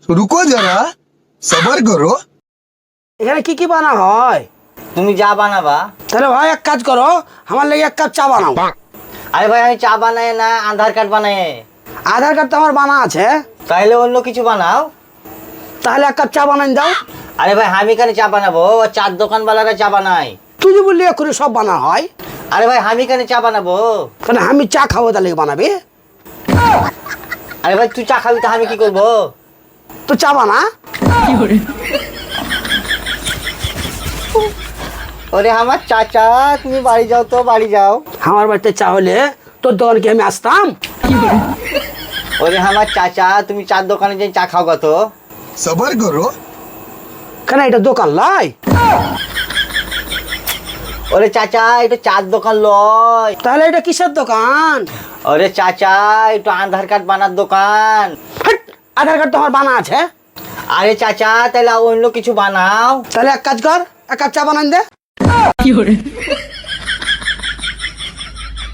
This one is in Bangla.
रुको जरा सबर करो। এখানে কি কি বানা হয়? তুমি যা বানাবা। তাহলে ভাই এক কাজ করো, আমার লাগে এক কাপ চা বানাও। আরে ভাই আমি চা বানাই না, আধার কার্ড বানাই। আধার কার্ড তো আমার বানা আছে। তাহলে অন্য কিছু বানাও। তাহলে এক কাপ চা বানাই দাও। আরে ভাই আমি কেন চা বানাবো? চার দোকানওয়ালারা চা বানায়। তুই যে বললি করে সব বানা হয়। আরে ভাই আমি কেন চা বানাবো? তাহলে আমি চা খাবো, তাহলে বানাবি? আরে ভাই তুই চা খাবি তো আমি কি করবো? তো চা বানা। ওরে আমার চাচা, তুমি বাড়ি যাও তো, বাড়ি যাও। আমার বাড়িতে চা হলে তোর দোকানে কি আমি আসতাম? ওরে আমার চাচা, তুমি চার দোকানে যাই চা খাও কত। सबर करो। কেন এটা দোকান লাই? ওরে চাচা এটা চার দোকান লয়। তাহলে এটা কিসের দোকান? ওরে চাচা একটু আধার কার্ড বানার দোকান। হাট, আধার কার্ড তো আমার বানা আছে। আরে চাচা তাহলে অন্য কিছু বানাও। তাহলে এক কাজ কর, এক কাপ চা বানাই দে।